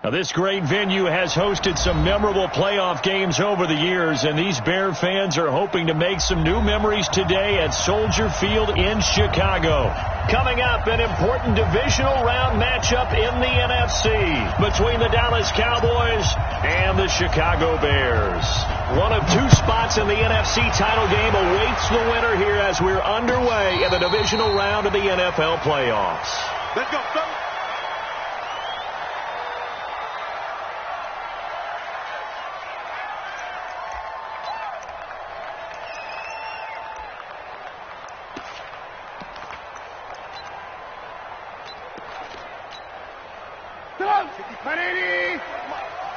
Now, this great venue has hosted some memorable playoff games over the years, and these Bear fans are hoping to make some new memories today at Soldier Field in Chicago. Coming up, an important divisional round matchup in the NFC between the Dallas Cowboys and the Chicago Bears. One of two spots in the NFC title game awaits the winner here as we're underway in the divisional round of the NFL playoffs. Let's go, fellas.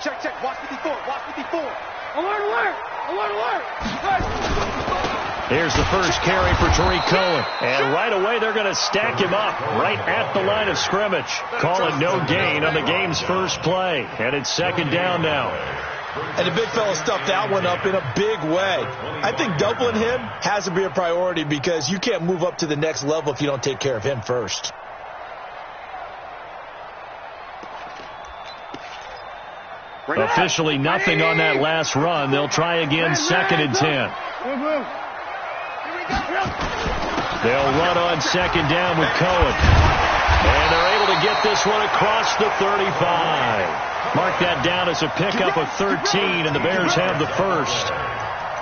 Check, check. Watch 54. Watch 54. Alert, alert. Alert, alert. Here's the first carry for Tariq Cohen. And right away, they're going to stack him up right at the line of scrimmage. Calling no gain on the game's first play. And it's second down now. And the big fella stuffed that one up in a big way. I think doubling him has to be a priority because you can't move up to the next level if you don't take care of him first. Officially nothing on that last run. They'll try again, second and 10. They'll run on second down with Cohen. And they're able to get this one across the 35. Mark that down as a pickup of 13, and the Bears have the first.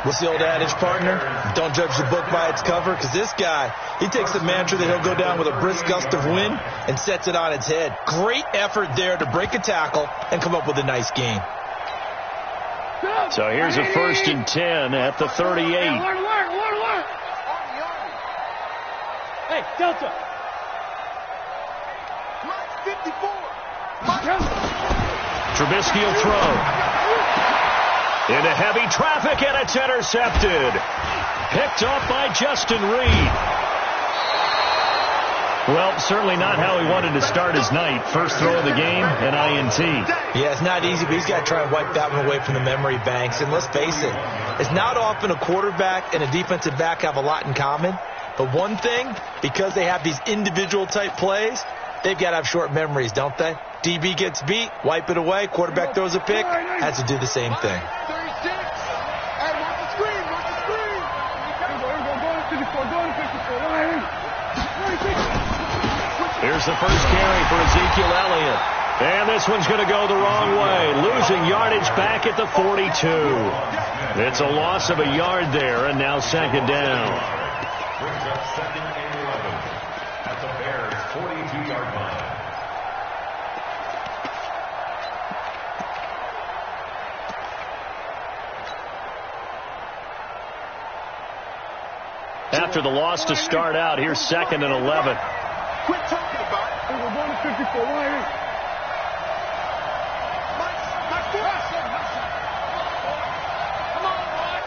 What's the old adage, partner? Don't judge the book by its cover, because this guy, he takes the mantra that he'll go down with a brisk gust of wind and sets it on its head. Great effort there to break a tackle and come up with a nice gain. So here's a first and 10 at the 38. Alert. Hey, Delta. 54. Trubisky will throw. Into heavy traffic, and it's intercepted. Picked off by Justin Reed. Well, certainly not how he wanted to start his night. First throw of the game, an INT. Yeah, it's not easy, but he's got to try and wipe that one away from the memory banks. And let's face it, it's not often a quarterback and a defensive back have a lot in common. But one thing, because they have these individual type plays, they've got to have short memories, don't they? DB gets beat, wipe it away, quarterback throws a pick, has to do the same thing. 36. Hey, watch the screen. Watch the screen. Here's the first carry for Ezekiel Elliott. And this one's going to go the wrong way. Losing yardage back at the 42. It's a loss of a yard there, and now second down. Brings up second and 11 at the Bears' 42-yard line. After the loss to start out, here's second and 11. Quit talking about it. We're going to 54. My force. Come on, boy.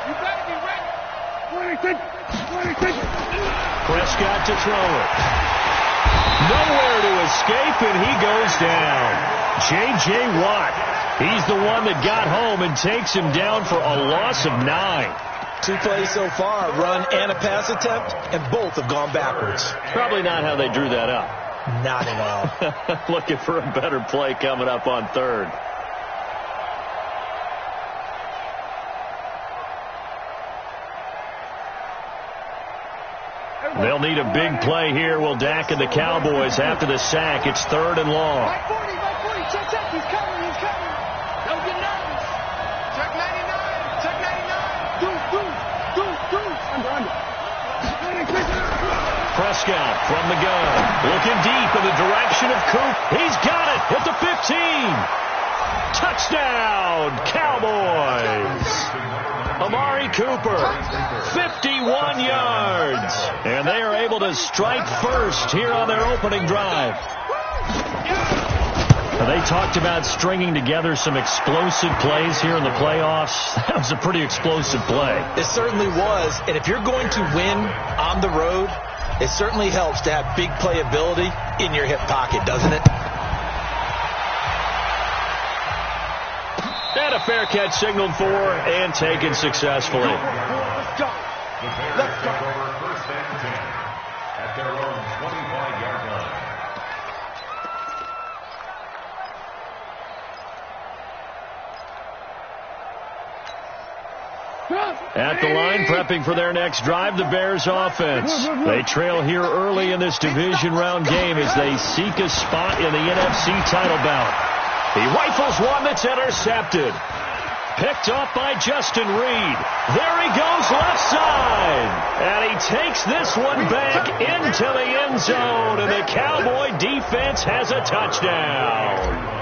You better be ready. 26. Prescott to throw it. Nowhere to escape, and he goes down. J.J. Watt. He's the one that got home and takes him down for a loss of 9. 2 plays so far, run and a pass attempt, and both have gone backwards. Probably not how they drew that up. Not at all. Looking for a better play coming up on third. They'll need a big play here. Will Dak and the Cowboys after the sack. It's third and long. My 40. Check. He's coming. Don't get nervous. Check 99. Check 99. Do. Under. Prescott from the gun. Looking deep in the direction of Coop. He's got it at the 15. Touchdown, Cowboys. Amari Cooper, 51 yards. And they are able to strike first here on their opening drive. They talked about stringing together some explosive plays here in the playoffs. That was a pretty explosive play. It certainly was. And if you're going to win on the road, it certainly helps to have big playability in your hip pocket, doesn't it? And a fair catch signaled for and taken successfully. Let's go. Let's go. First and 10 at their own 25-yard line. At the line, prepping for their next drive, the Bears offense. They trail here early in this division round game as they seek a spot in the NFC title bout. He rifles one that's intercepted. Picked up by Justin Reed. There he goes left side. And he takes this one back into the end zone. And the Cowboy defense has a touchdown.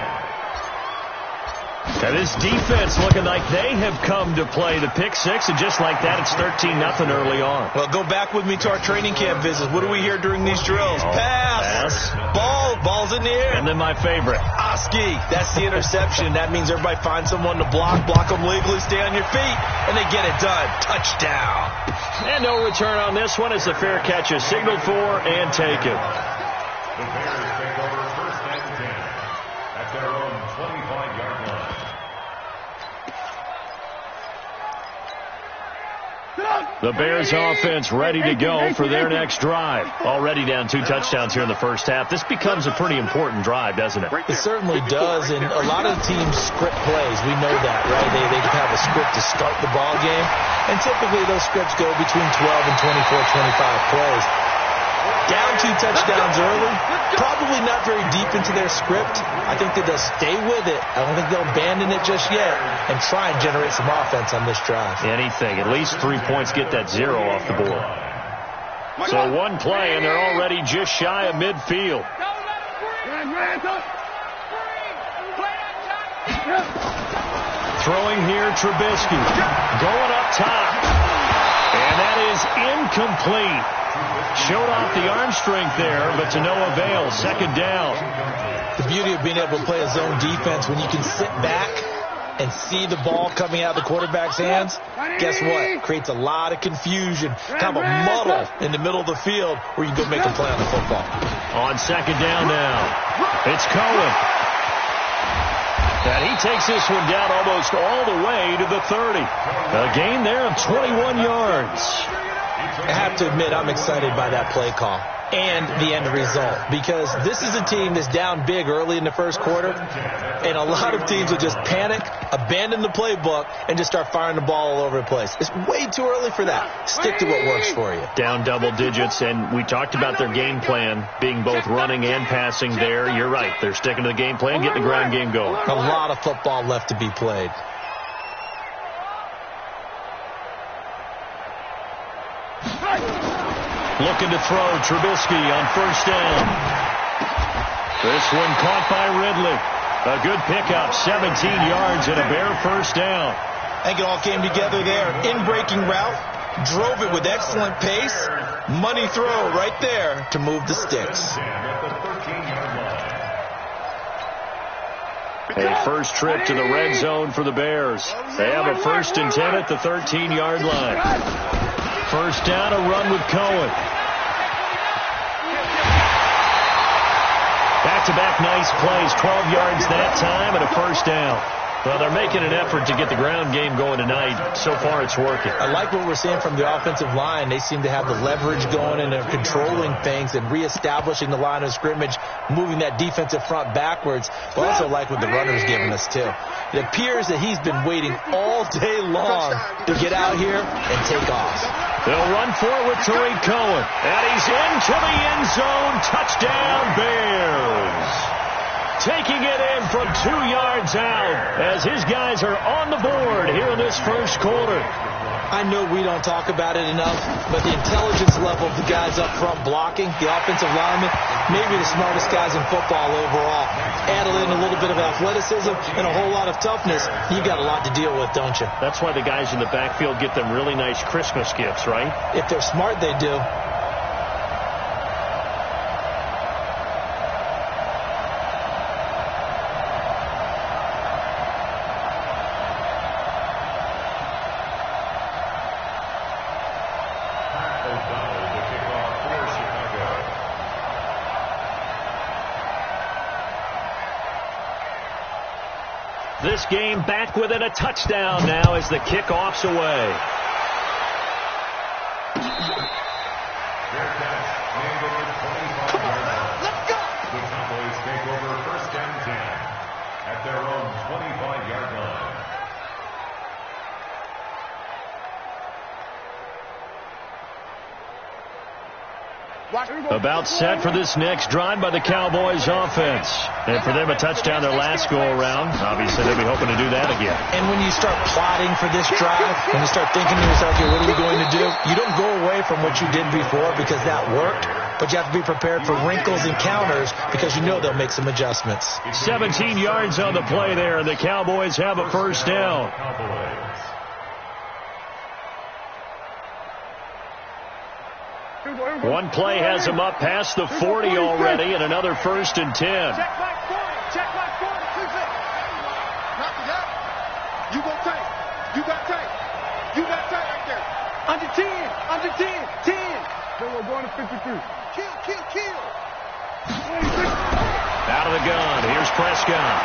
And this defense looking like they have come to play the pick six, and just like that, it's 13-0 early on. Well, go back with me to our training camp visits. What do we hear during these drills? Pass. Ball's in the air. And then my favorite. Oski. That's the interception. That means everybody finds someone to block them legally, stay on your feet, and they get it done. Touchdown. And no return on this one as the fair catch is signaled for and taken. The Bears take over first and 10 at their own 25-yard line. The Bears offense ready to go for their next drive. Already down 2 touchdowns here in the first half. This becomes a pretty important drive, doesn't it? It certainly does, and a lot of teams script plays. We know that, right? They have a script to start the ball game, and typically those scripts go between 12 and 24, 25 plays. Down 2 touchdowns early, probably not very deep into their script. I think that they'll stay with it. I don't think they'll abandon it just yet and try and generate some offense on this drive. Anything. At least 3 points, get that 0 off the board. So one play, and they're already just shy of midfield. Throwing here, Trubisky. Going up top. And that is incomplete. Showed off the arm strength there, but to no avail. Second down. The beauty of being able to play a zone defense when you can sit back and see the ball coming out of the quarterback's hands, guess what? Creates a lot of confusion, kind of a muddle in the middle of the field where you go make a play on the football. On second down now, it's Cohen. And he takes this one down almost all the way to the 30. A gain there of 21 yards. I have to admit, I'm excited by that play call and the end result, because this is a team that's down big early in the first quarter, and a lot of teams will just panic, abandon the playbook, and just start firing the ball all over the place. It's way too early for that. Stick to what works for you. Down double digits, and we talked about their game plan being both running and passing there. You're right. They're sticking to the game plan, getting the ground game going. A lot of football left to be played. Looking to throw, Trubisky on first down. This one caught by Ridley. A good pickup, 17 yards and a Bear first down. I think it all came together there. In-breaking route, drove it with excellent pace. Money throw right there to move the sticks. A first trip to the red zone for the Bears. They have a 1st and 10 at the 13-yard line. First down, a run with Cohen. Back-to-back nice plays, 12 yards that time and a first down. Well, they're making an effort to get the ground game going tonight. So far, it's working. I like what we're seeing from the offensive line. They seem to have the leverage going, and they're controlling things and reestablishing the line of scrimmage, moving that defensive front backwards. But I also like what the runner's giving us, too. It appears that he's been waiting all day long to get out here and take off. They'll run for it with Tariq Cohen. And he's into the end zone. Touchdown, Bears. Taking it in from 2 yards out as his guys are on the board here in this first quarter. I know we don't talk about it enough, but the intelligence level of the guys up front blocking, the offensive linemen, maybe the smartest guys in football overall. Add in a little bit of athleticism and a whole lot of toughness, you got a lot to deal with, don't you? That's why the guys in the backfield get them really nice Christmas gifts, right? If they're smart, they do. This game back within a touchdown now as the kickoff's away. Come on, let's go. The Cowboys take over first and 10 at their own 25-yard line. About set for this next drive by the Cowboys offense. And for them, a touchdown their last go-around. Obviously, they'll be hoping to do that again. And when you start plotting for this drive, when you start thinking to yourself, okay, what are we going to do? You don't go away from what you did before because that worked, but you have to be prepared for wrinkles and counters because you know they'll make some adjustments. 17 yards on the play there, and the Cowboys have a first down. One play has him up past the 40 already, and another 1st and 10. Check back 40. Check back 40. Knock it out. You go tight. You got tight. You got tight right there. Under 10. Under 10. 10. Then we're going to 53. Kill. Out of the gun. Here's Prescott.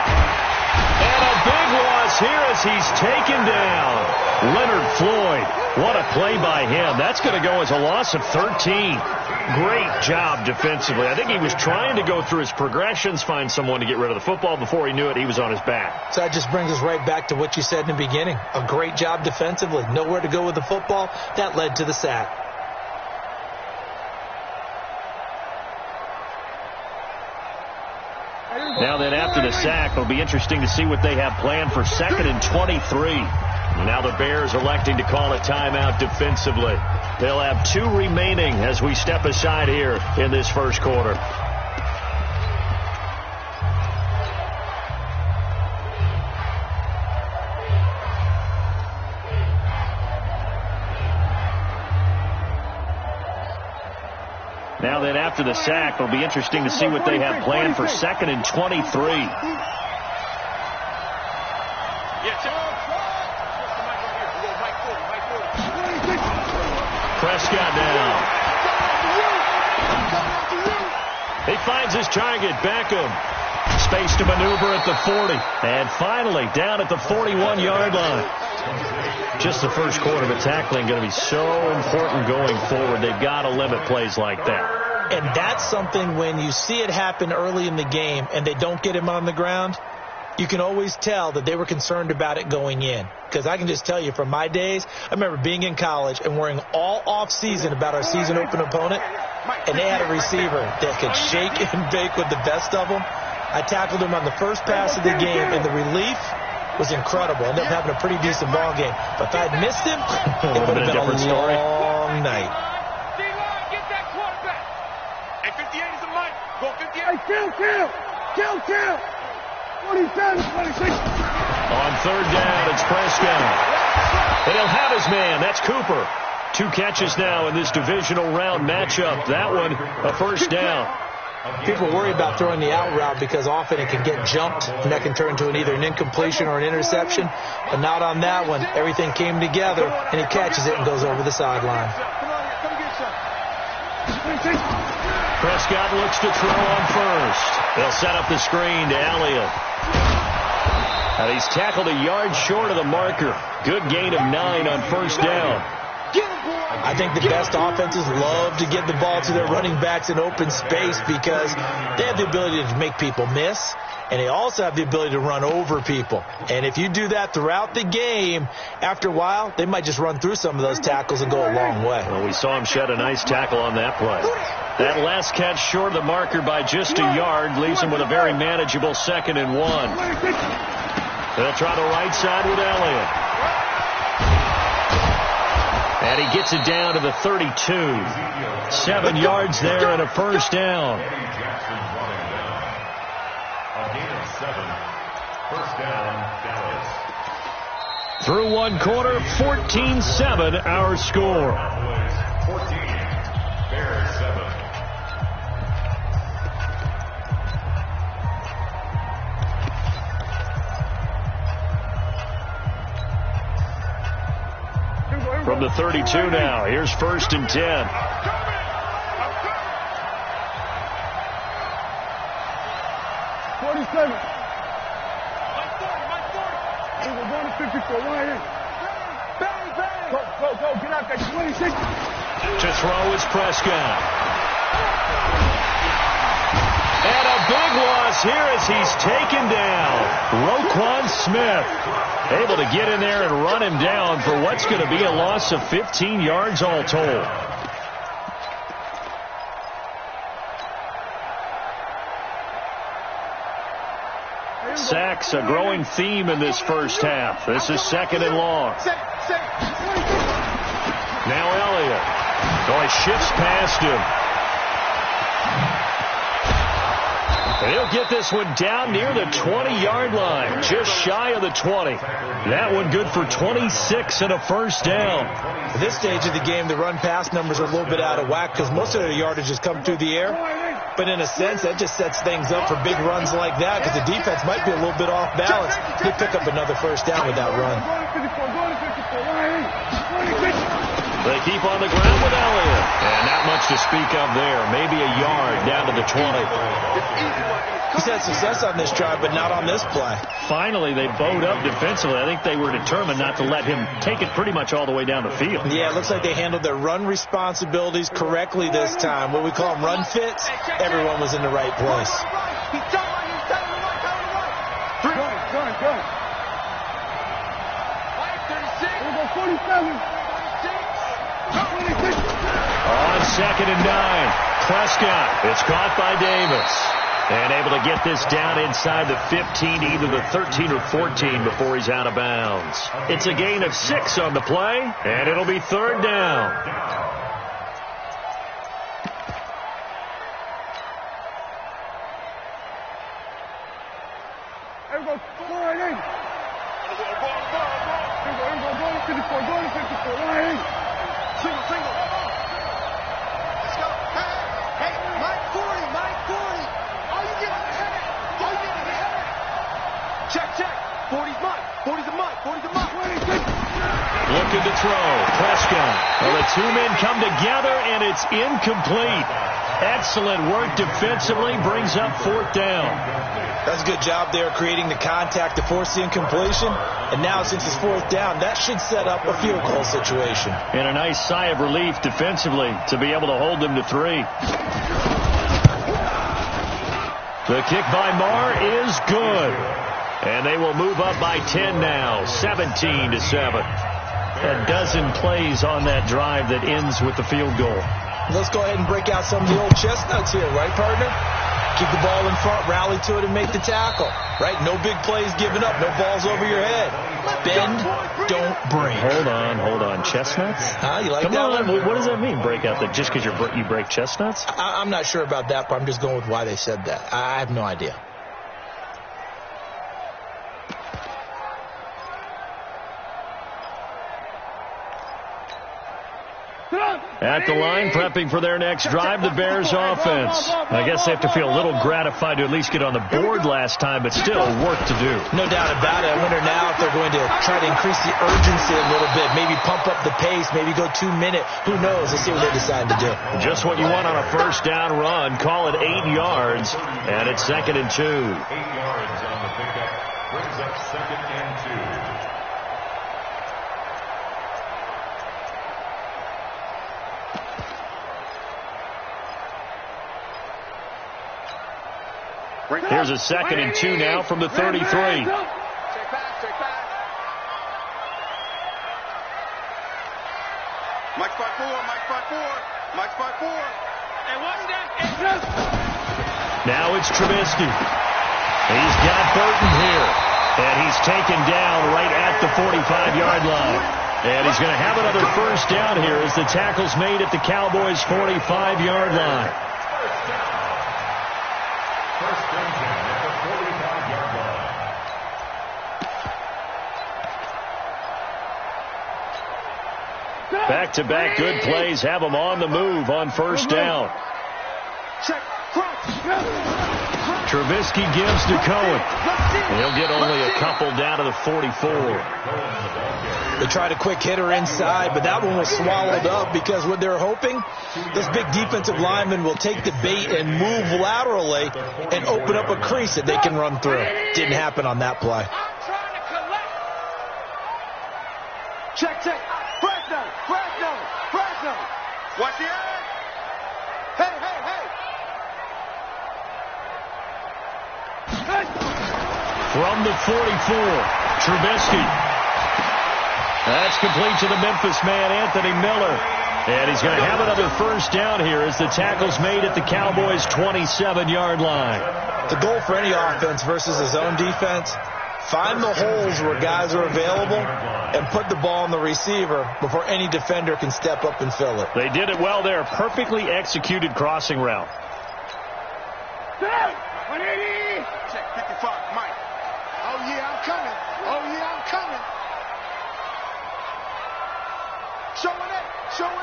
And a big loss here as he's taken down. Leonard Floyd. What a play by him. That's going to go as a loss of 13. Great job defensively. I think he was trying to go through his progressions, find someone to get rid of the football. Before he knew it, he was on his back. So that just brings us right back to what you said in the beginning. A great job defensively. Nowhere to go with the football. That led to the sack. Now then, after the sack, it'll be interesting to see what they have planned for 2nd and 23. Now the Bears electing to call a timeout defensively. They'll have 2 remaining as we step aside here in this first quarter. Now then, after the sack, it'll be interesting to see what they have planned for 2nd and 23. Prescott now. He finds his target, Beckham. Space to maneuver at the 40. And finally, down at the 41-yard line. Just the first quarter, but tackling going to be so important going forward. They've got to limit plays like that. And that's something when you see it happen early in the game and they don't get him on the ground, you can always tell that they were concerned about it going in. Because I can just tell you from my days, I remember being in college and worrying all off-season about our season open opponent, and they had a receiver that could shake and bake with the best of them. I tackled him on the first pass of the game, and the relief was incredible. Ended up having a pretty decent ball game. But if I had missed him, it would have been a long night. Get that quarterback. Hey, 58 is a mic. Go 58. Hey, kill. 27, 26. On 3rd down, it's Prescott. And he'll have his man. That's Cooper. 2 catches now in this divisional round matchup. That one, a first down. People worry about throwing the out route because often it can get jumped, and that can turn into either an incompletion or an interception. But not on that one. Everything came together, and he catches it and goes over the sideline. Prescott looks to throw on first. They'll set up the screen to Elliott. And he's tackled a yard short of the marker. Good gain of 9 on first down. I think the best offenses love to give the ball to their running backs in open space because they have the ability to make people miss, and they also have the ability to run over people. And if you do that throughout the game, after a while, they might just run through some of those tackles and go a long way. Well, we saw him shed a nice tackle on that play. That last catch short of the marker by just a yard leaves him with a very manageable 2nd and 1. They'll try the right side with Elliott. And he gets it down to the 32. 7 yards there and a first down. A gain of 7. First down, Dallas. Through 1 quarter, 14-7 our score. 14. Bears 7. From the 32 now, here's 1st and 10. 47. Hey, we're going to 54. Right here. Go. Get out there. 26. To throw is Prescott. And a big loss here as he's taken down. Roquan Smith able to get in there and run him down for what's going to be a loss of 15 yards all told. Sacks, a growing theme in this first half. This is 2nd and long. Now Elliott. Oh, he shifts past him. He'll get this one down near the 20-yard line, just shy of the 20. That one good for 26 and a first down. At this stage of the game, the run-pass numbers are a little bit out of whack because most of their yardage has come through the air. But in a sense, that just sets things up for big runs like that because the defense might be a little bit off balance. They pick up another first down with that run. They keep on the ground with Elliott. And not much to speak of there. Maybe a yard down to the 20. He's had success on this drive, but not on this play. Finally, they bowed up defensively. I think they were determined not to let him take it pretty much all the way down the field. Yeah, it looks like they handled their run responsibilities correctly this time. What we call them run fits, everyone was in the right place. On 2nd and 9, Prescott. It's caught by Davis. And able to get this down inside the 15, either the 13 or 14 before he's out of bounds. It's a gain of 6 on the play, and it'll be 3rd down. Looking to throw. Prescott. Well, the two men come together, and it's incomplete. Excellent work defensively. Brings up 4th down. That's a good job there creating the contact to force the incompletion. And now, since it's 4th down, that should set up a field goal situation. And a nice sigh of relief defensively to be able to hold them to 3. The kick by Marr is good. And they will move up by 10 now, 17-7. A dozen plays on that drive that ends with the field goal. Let's go ahead and break out some of the old chestnuts here, right, partner? Keep the ball in front, rally to it, and make the tackle, right? No big plays given up, no balls over your head. Bend, don't break. Hold on. Chestnuts? You like Come that on. one? What does that mean, break out? Just because you break chestnuts? I'm not sure about that, but I'm just going with why they said that. I have no idea. At the line, prepping for their next drive, the Bears offense. I guess they have to feel a little gratified to at least get on the board last time, but still work to do. No doubt about it. I wonder now if they're going to try to increase the urgency a little bit, maybe pump up the pace, maybe go 2-minute. Who knows? Let's see what they decide to do. Just what you want on a first down run. Call it 8 yards, and it's 2nd and 2. 8 yards on the pickup. Brings up 2nd and 2. Here's a 2nd and 2 now from the 33. Check back. Mike spot 4. And what's that? Now it's Trubisky. He's got Burton here. And he's taken down right at the 45-yard line. And he's going to have another first down here as the tackle's made at the Cowboys' 45-yard line. First down at the 45-yard line. Back-to-back good plays have them on the move on first down. Trubisky gives to Cohen. He'll get only a couple down to the 44. They tried a quick hitter inside, but that one was swallowed up because what they're hoping, this big defensive lineman will take the bait and move laterally and open up a crease that they can run through. Didn't happen on that play. Check. Fresno. Watch the eye. Hey. From the 44, Trubisky. That's complete to the Memphis man, Anthony Miller. And he's going to have another first down here as the tackle's made at the Cowboys' 27-yard line. The goal for any offense versus his own defense, find the holes where guys are available and put the ball on the receiver before any defender can step up and fill it. They did it well there. Perfectly executed crossing route. Check 55, Mike. Oh, yeah, I'm coming. Oh, yeah, I'm coming. Showing it. Showing it.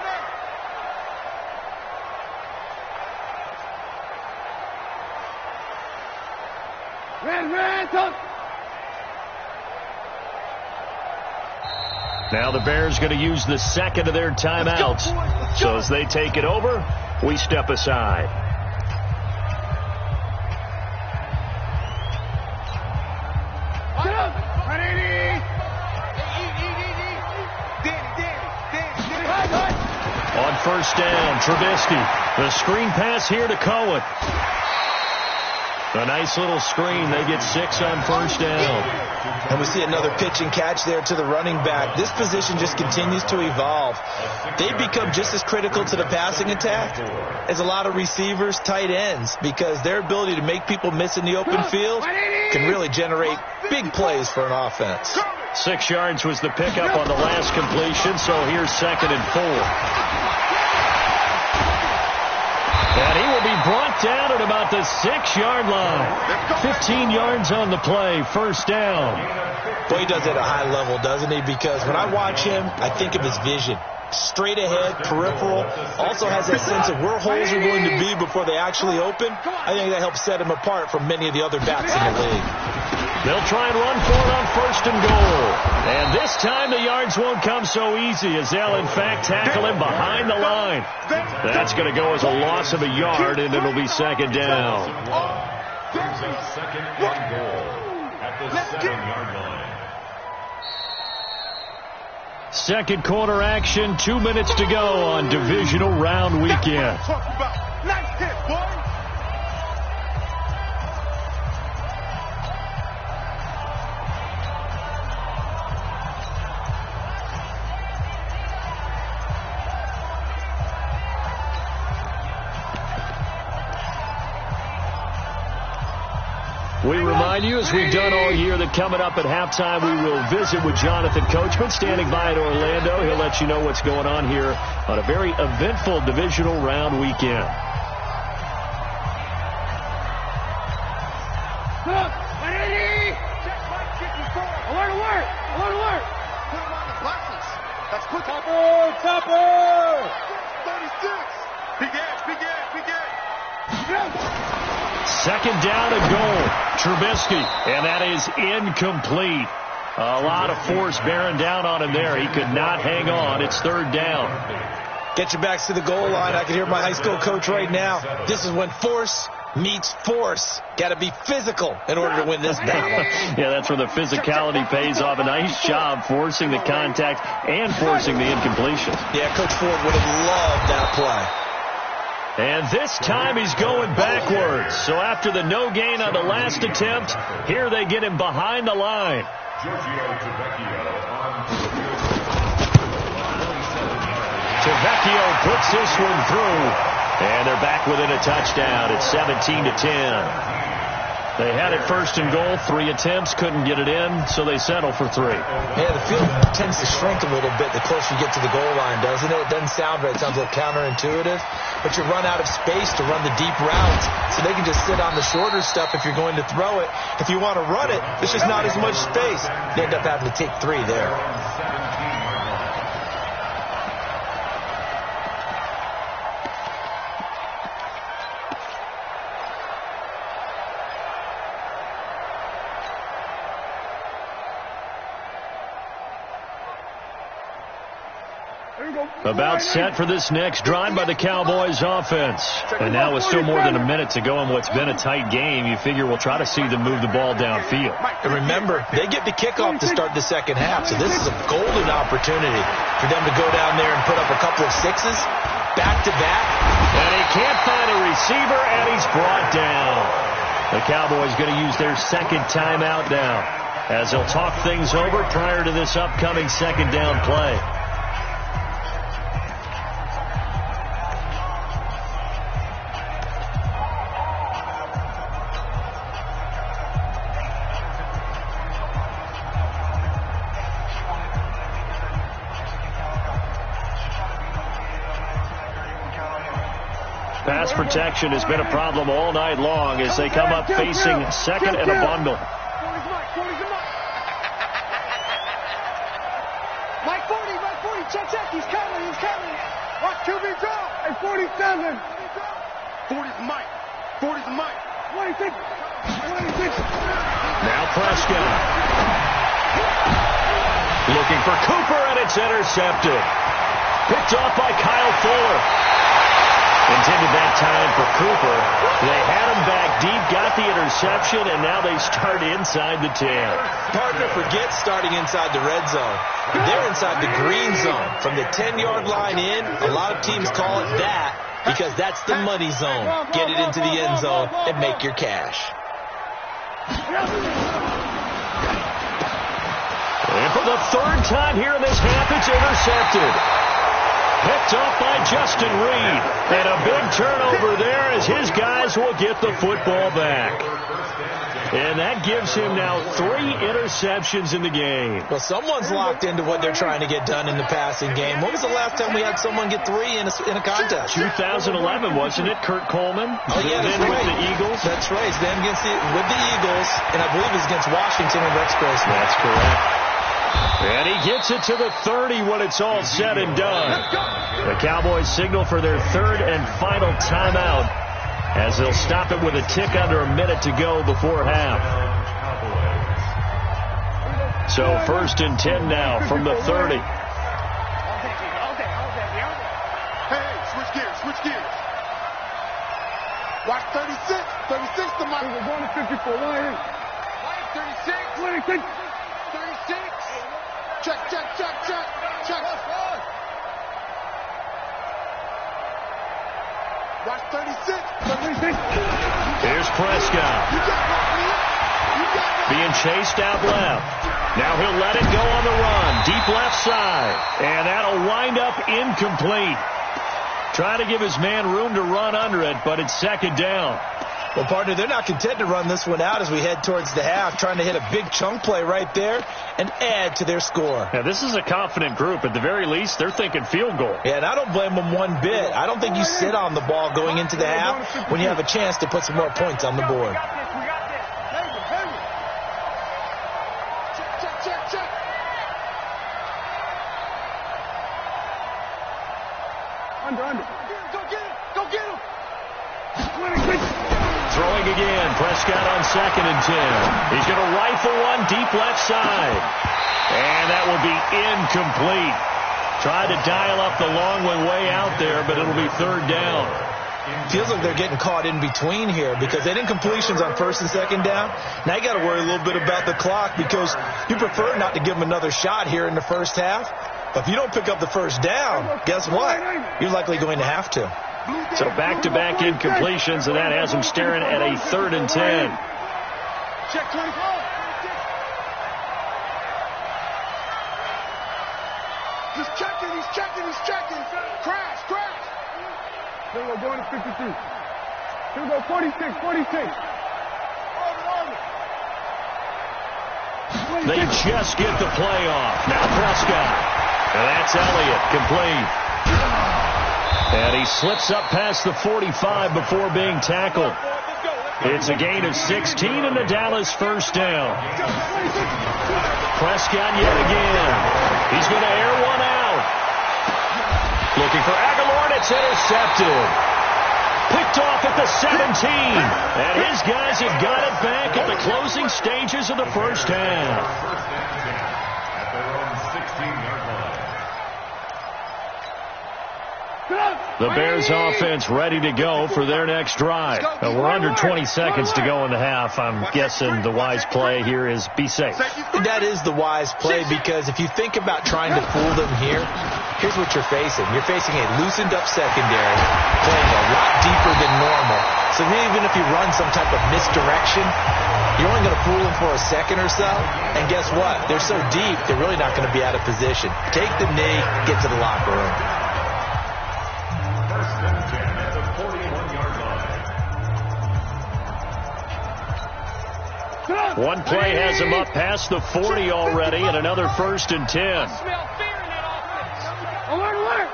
Now the Bears going to use the second of their timeouts. So as they take it over, we step aside. On first down, Trubisky. The screen pass here to Cohen. A nice little screen. They get 6 on first down. And we see another pitch and catch there to the running back. This position just continues to evolve. They become just as critical to the passing attack as a lot of receivers, tight ends, because their ability to make people miss in the open field can really generate big plays for an offense. 6 yards was the pickup on the last completion, so here's 2nd and 4. And he will be brought down at about the 6-yard line. 15 yards on the play, first down. Boy, he does it at a high level, doesn't he? Because when I watch him, I think of his vision. Straight ahead, peripheral. Also has that sense of where holes are going to be before they actually open. I think that helps set him apart from many of the other backs in the league. They'll try and run for it on first and goal. And this time the yards won't come so easy as they'll, in fact, tackle him behind the line. That's going to go as a loss of a yard, and it'll be 2nd down. There's a 2nd and goal at the 7-yard line. Second quarter action, 2 minutes to go on divisional round weekend. Nice hit, boy. We remind you, as we've done all year, that coming up at halftime, we will visit with Jonathan Coachman, standing by at Orlando. He'll let you know what's going on here on a very eventful divisional round weekend. Alert, alert! Alert, alert! Put him on the boxes. That's quick. Topper! 36! Big ass, big ass, big ass. 2nd down and goal. Trubisky, and that is incomplete. A lot of force bearing down on him there. He could not hang on. It's 3rd down. Get your backs to the goal line. I can hear my high school coach right now. This is when force meets force. Got to be physical in order to win this battle. Yeah, that's where the physicality pays off. A nice job forcing the contact and forcing the incompletion. Yeah, Coach Ford would have loved that play. And this time he's going backwards. So after the no gain on the last attempt, here they get him behind the line. Tavecchio puts this one through. And they're back within a touchdown. It's 17-10. They had it 1st and goal, 3 attempts, couldn't get it in, so they settle for 3. Yeah, the field tends to shrink a little bit the closer you get to the goal line, doesn't it? It doesn't sound right. It sounds a little counterintuitive. But you run out of space to run the deep routes, so they can just sit on the shorter stuff if you're going to throw it. If you want to run it, there's just not as much space. You end up having to take 3 there. About set for this next drive by the Cowboys offense. And now with still more than a minute to go in what's been a tight game, you figure we'll try to see them move the ball downfield. And remember, they get the kickoff to start the 2nd half, so this is a golden opportunity for them to go down there and put up a couple of 6s back-to-back. And he can't find a receiver, and he's brought down. The Cowboys going to use their 2nd timeout now as they'll talk things over prior to this upcoming 2nd down play. Pass protection has been a problem all night long as they come up facing second and a bundle. Mike 40, check, he's coming. Watch QB draw. Hey, 47. 40's Mike. 26. Now Prescott. Looking for Cooper, and it's intercepted. Picked off by Kyle Fuller. Intended that time for Cooper. They had him back deep, got the interception, and now they start inside the 10. Partner, forget starting inside the red zone. They're inside the green zone. From the 10-yard line in, a lot of teams call it that because that's the money zone. Get it into the end zone and make your cash. And for the third time here in this half, it's intercepted. Picked off by Justin Reed. And a big turnover there as his guys will get the football back. And that gives him now 3 interceptions in the game. Well, someone's locked into what they're trying to get done in the passing game. When was the last time we had someone get 3 in a contest? 2011, wasn't it? Kurt Coleman. Oh, yeah, that's then right. With the Eagles. That's right. Then with the Eagles, and I believe it was against Washington and Rex Grossman. That's correct. And he gets it to the 30 when it's all said and done. The Cowboys signal for their third and final timeout as they'll stop it with a tick under a minute to go before half. So 1st and 10 now from the 30. Hey, switch gears. Watch 36 to Mike. We're going to 54. Why? Mike 36. 36. Check. Watch 36. Here's Prescott. Being chased out left. Now he'll let it go on the run. Deep left side. And that'll wind up incomplete. Trying to give his man room to run under it, but it's 2nd down. Well, partner, they're not content to run this one out as we head towards the half, trying to hit a big chunk play right there and add to their score. Now, this is a confident group. At the very least, they're thinking field goal. Yeah, and I don't blame them one bit. I don't think you sit on the ball going into the half when you have a chance to put some more points on the board. Check. Under. Go get him. Throwing again. Prescott on 2nd and 10. He's going to rifle one deep left side. And that will be incomplete. Tried to dial up the long one way out there, but it'll be 3rd down. Feels like they're getting caught in between here because they didn't completions on 1st and 2nd down. Now you got to worry a little bit about the clock because you prefer not to give them another shot here in the first half. But if you don't pick up the 1st down, guess what? You're likely going to have to. So back-to-back incompletions, and that has them staring at a 3rd and 10. Check 24. He's checking. Crash. Here we go, going to 52. Here we go, 46. They just get the play off. Now Prescott. And that's Elliott, complete. And he slips up past the 45 before being tackled. It's a gain of 16 and the Dallas 1st down. Prescott yet again. He's going to air one out. Looking for Aguilar, and it's intercepted. Picked off at the 17. And his guys have got it back at the closing stages of the 1st half. At their own 16-yard line. The Bears offense ready to go for their next drive. We're under 20 seconds to go in the half. I'm guessing the wise play here is be safe. That is the wise play because if you think about trying to fool them here, here's what you're facing. You're facing a loosened up secondary, playing a lot deeper than normal. So even if you run some type of misdirection, you're only going to fool them for a second or so. And guess what? They're so deep, they're really not going to be out of position. Take the knee, get to the locker room. One play has him up past the 40 already, and another 1st and 10. Alert!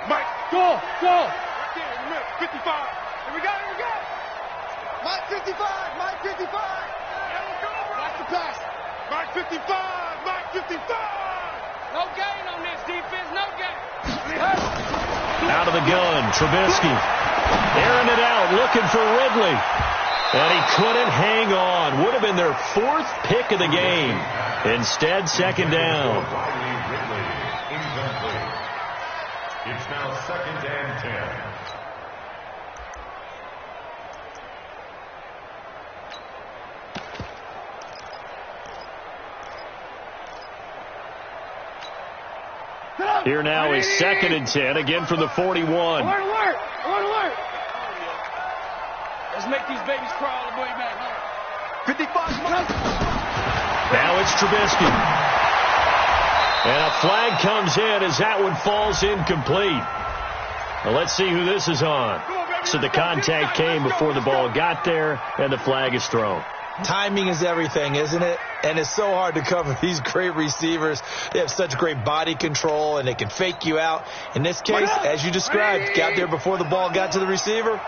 Mike, go! Right there in the middle, 55. Here we go. Mike 55, Mike 55. Watch the pass. Mike 55. No gain on this defense, no gain. Out of the gun, Trubisky. Airing it out, looking for Ridley. And he couldn't hang on. Would have been their 4th pick of the game. Instead, second down. It's now 2nd and 10. Here now is 2nd and 10, again from the 41. Alert. Let's make these babies crawl all the way back home. 55. Now it's Trubisky. And a flag comes in as that one falls incomplete. Well, let's see who this is on. So the contact came before the ball got there, and the flag is thrown. Timing is everything, isn't it? And it's so hard to cover these great receivers. They have such great body control, and they can fake you out. In this case, as you described, got there before the ball got to the receiver.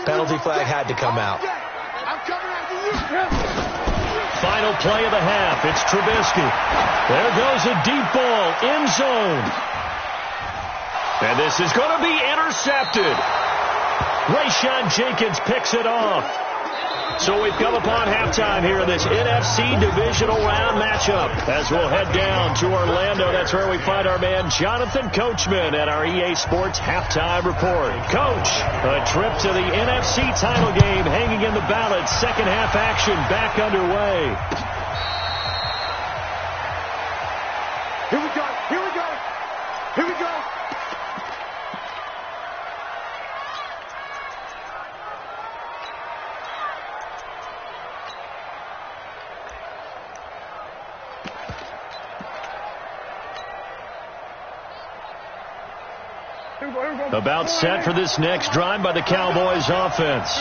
Penalty flag had to come out. Final play of the half. It's Trubisky. There goes a deep ball, end zone. And this is going to be intercepted. Rayshon Jenkins picks it off. So we've come upon halftime here in this NFC divisional round matchup. As we'll head down to Orlando, that's where we find our man Jonathan Coachman at our EA Sports Halftime Report. Coach, a trip to the NFC title game hanging in the balance. Second half action back underway. Here we go. About set for this next drive by the Cowboys offense.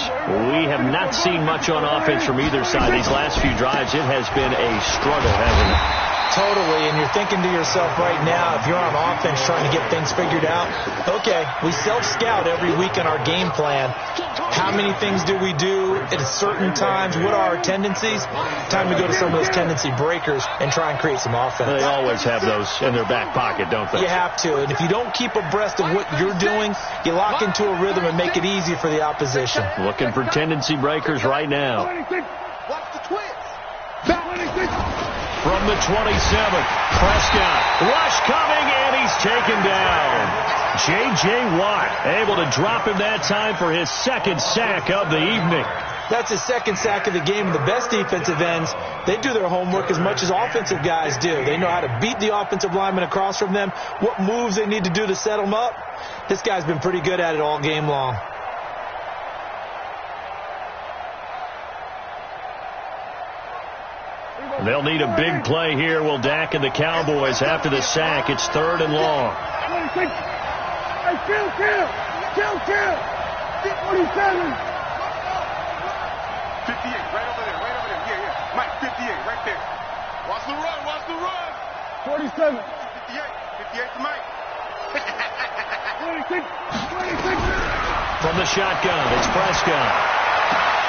We have not seen much on offense from either side. These last few drives, it has been a struggle, hasn't it? Totally, and you're thinking to yourself right now, if you're on offense trying to get things figured out, okay, we self-scout every week in our game plan. How many things do we do at certain times? What are our tendencies? Time to go to some of those tendency breakers and try and create some offense. They always have those in their back pocket, don't they? You have to, and if you don't keep abreast of what you're doing, you lock into a rhythm and make it easy for the opposition. Looking for tendency breakers right now. Watch the twins. From the 27th, Prescott. Rush coming, and he's taken down. J.J. Watt able to drop him that time for his 2nd sack of the evening. That's his 2nd sack of the game. And the best defensive ends, they do their homework as much as offensive guys do. They know how to beat the offensive lineman across from them, what moves they need to do to set them up. This guy's been pretty good at it all game long. They'll need a big play here. Will Dak and the Cowboys after the sack. It's 3rd and long. Kill. 47. 58, right over there. Yeah. Mike, 58, right there. Watch the run. 47. 58 to Mike. 26. From the shotgun, it's Prescott.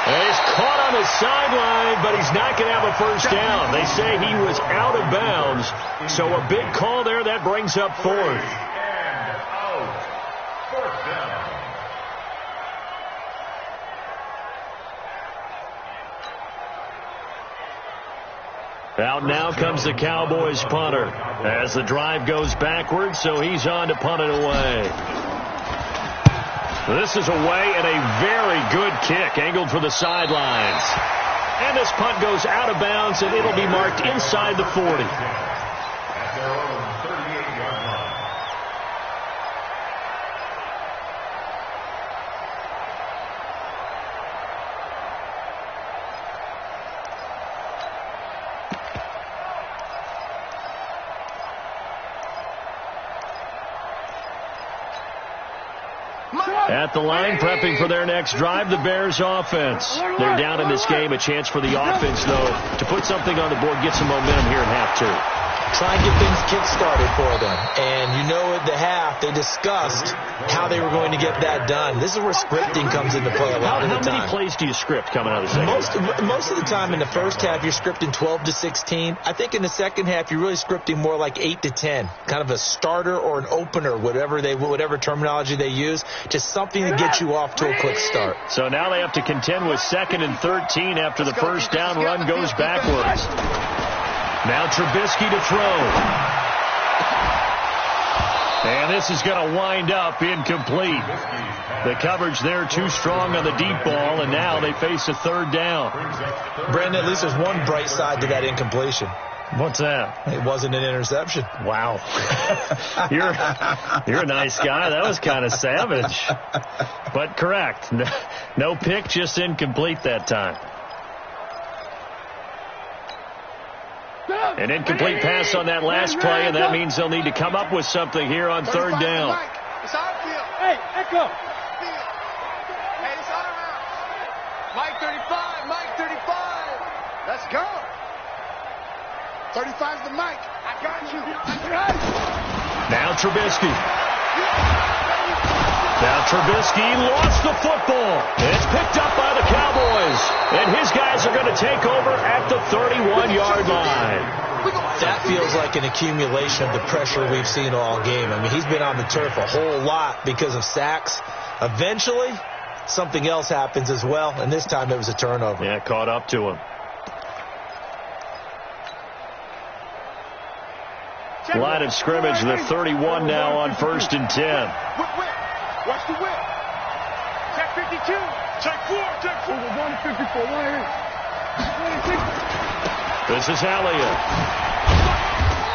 And he's caught on the sideline, but he's not going to have a first down. They say he was out of bounds. So a big call there. That brings up 4th. And out. 4th down. Out now comes the Cowboys punter as the drive goes backwards, so he's on to punt it away. This is away and a very good kick angled for the sidelines. And this punt goes out of bounds, and it'll be marked inside the 40. At their own 38-yard line. At the line, prepping for their next drive, the Bears offense. They're down in this game. A chance for the offense, though, to put something on the board, get some momentum here in half 2. try and get things kick-started for them. And you know at the half, they discussed how they were going to get that done. This is where scripting comes into play a lot of the time. How many plays do you script coming out of the second? Most of the time in the first half, you're scripting 12 to 16. I think in the second half, you're really scripting more like 8 to 10. Kind of a starter or an opener, whatever terminology they use. Just something to get you off to a quick start. So now they have to contend with 2nd and 13 after the first down run goes backwards. Now Trubisky to throw. And this is going to wind up incomplete. The coverage there too strong on the deep ball, and now they face a 3rd down. Brandon, at least there's one bright side to that incompletion. What's that? It wasn't an interception. Wow. You're a nice guy. That was kind of savage. But correct. No pick, just incomplete that time. An incomplete pass on that last play, and that means they'll need to come up with something here on 3rd down. It's our field. Hey, Echo. Hey, it's our house. Mike 35, Mike 35. Let's go. 35's the mic. I got you. Now Trubisky. Now Trubisky lost the football. It's picked up by the Cowboys. And his guys are going to take over at the 31-yard line. That feels like an accumulation of the pressure we've seen all game. I mean, he's been on the turf a whole lot because of sacks. Eventually, something else happens as well, and this time it was a turnover. Yeah, caught up to him. Line of scrimmage, the 31 now on 1st and 10. Watch the whip. Check 52. Check 4. Check 4. 154. 186. This is Elliott.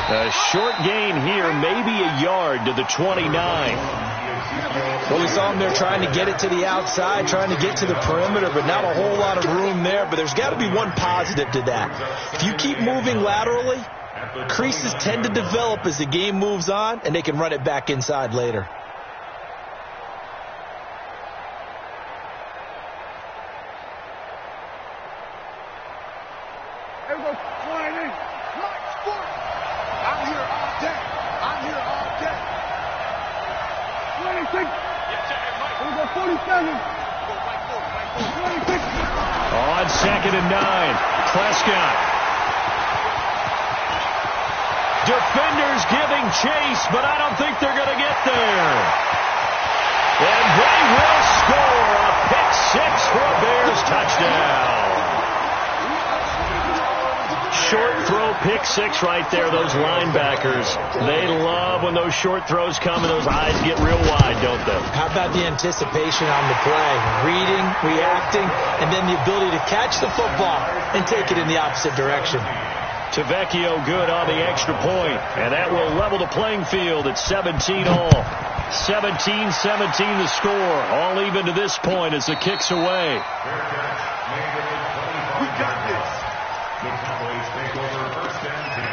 A short gain here, maybe a yard to the 29. Well, we saw him there trying to get it to the outside, trying to get to the perimeter, but not a whole lot of room there. But there's got to be one positive to that. If you keep moving laterally, creases tend to develop as the game moves on, and they can run it back inside later. On 2nd and 9, Prescott. Defenders giving chase, but I don't think they're going to get there. And they will score a pick 6 for a Bears touchdown. Short throw, pick 6 right there. Those linebackers, they love when those short throws come and those eyes get real wide, don't they? How about the anticipation on the play? Reading, reacting, and then the ability to catch the football and take it in the opposite direction. Tavecchio good on the extra point, and that will level the playing field at 17 all. 17-17 the score, all even to this point as the kick's away. We got this. The Cowboys take over 1st and 10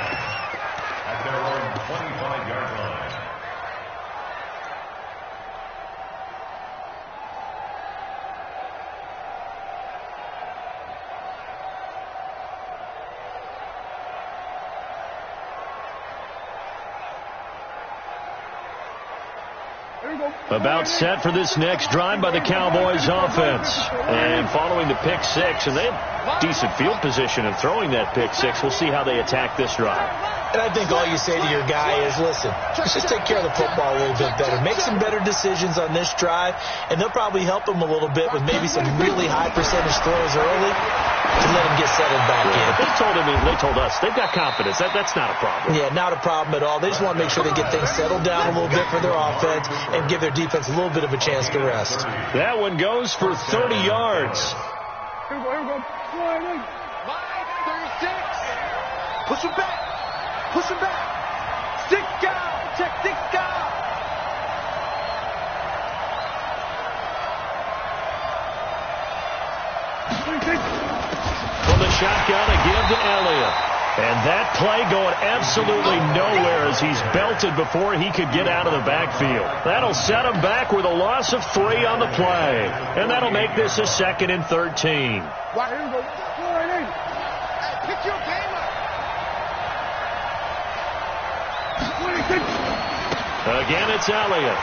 at their own 25-yard line. About set for this next drive by the Cowboys offense. And following the pick 6, and they have decent field position in throwing that pick 6. We'll see how they attack this drive. And I think all you say to your guy is, listen, let's just take care of the football a little bit better. Make some better decisions on this drive, and they'll probably help him a little bit with maybe some really high percentage throws early to let him get settled back in. They told us they've got confidence. That's not a problem. Yeah, not a problem at all. They just want to make sure they get things settled down a little bit for their offense and give their defense a little bit of a chance to rest. That one goes for 30 yards. Here we go. Mike 36. Push him back. Push him back. 6 guys. Check 6 guys. From the shotgun, a give to Elliott. And that play going absolutely nowhere as he's belted before he could get out of the backfield. That'll set him back with a loss of 3 on the play. And that'll make this a 2nd and 13. Right, here we go. Hey, pick your game up. Again, it's Elliott.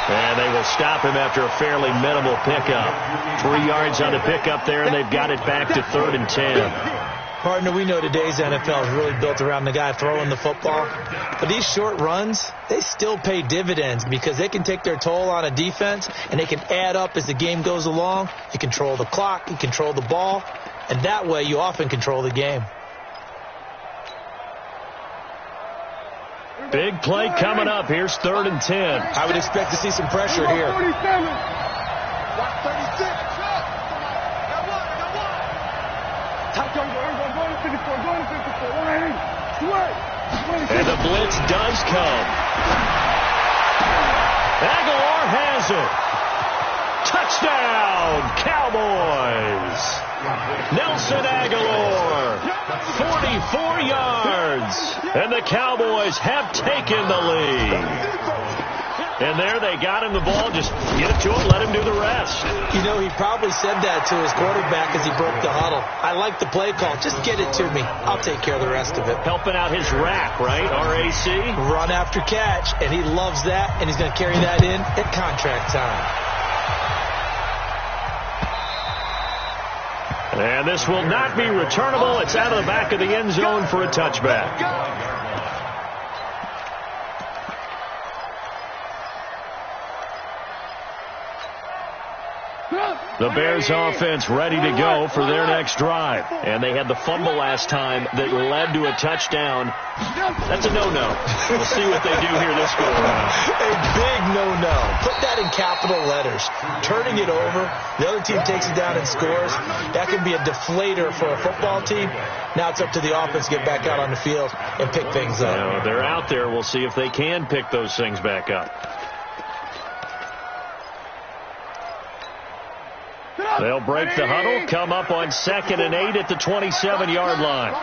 And they will stop him after a fairly minimal pickup. 3 yards on the pickup there, and they've got it back to 3rd and 10. Partner, we know today's NFL is really built around the guy throwing the football. But these short runs, they still pay dividends because they can take their toll on a defense, and they can add up as the game goes along. You control the clock, you control the ball, and that way you often control the game. Big play coming up. Here's 3rd and 10. I would expect to see some pressure here. 36. And the blitz does come. Aguilar has it. Touchdown, Cowboys. Nelson Aguilar, 44 yards. And the Cowboys have taken the lead. And there they got him the ball. Just get it to him, let him do the rest. You know, he probably said that to his quarterback as he broke the huddle. I like the play call. Just get it to me. I'll take care of the rest of it. Helping out his rack, right? RAC? Run after catch, and he loves that, and he's going to carry that in at contract time. And this will not be returnable. It's out of the back of the end zone for a touchback. The Bears offense ready to go for their next drive. And they had the fumble last time that led to a touchdown. That's a no-no. We'll see what they do here this go-around. A big no-no. Put that in capital letters. Turning it over, the other team takes it down and scores. That can be a deflator for a football team. Now it's up to the offense to get back out on the field and pick things up. Now, they're out there. We'll see if they can pick those things back up. They'll break the huddle, come up on 2nd and 8 at the 27-yard line.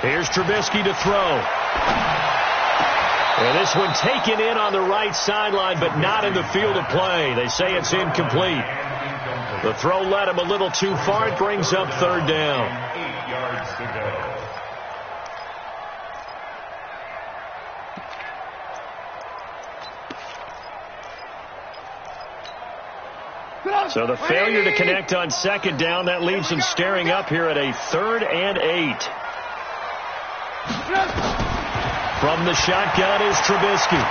Here's Trubisky to throw. And this one taken in on the right sideline, but not in the field of play. They say it's incomplete. The throw led him a little too far. It brings up 3rd down. 8 yards to go. So the failure to connect on 2nd down, that leaves them staring up here at a 3rd and 8. From the shotgun is Trubisky.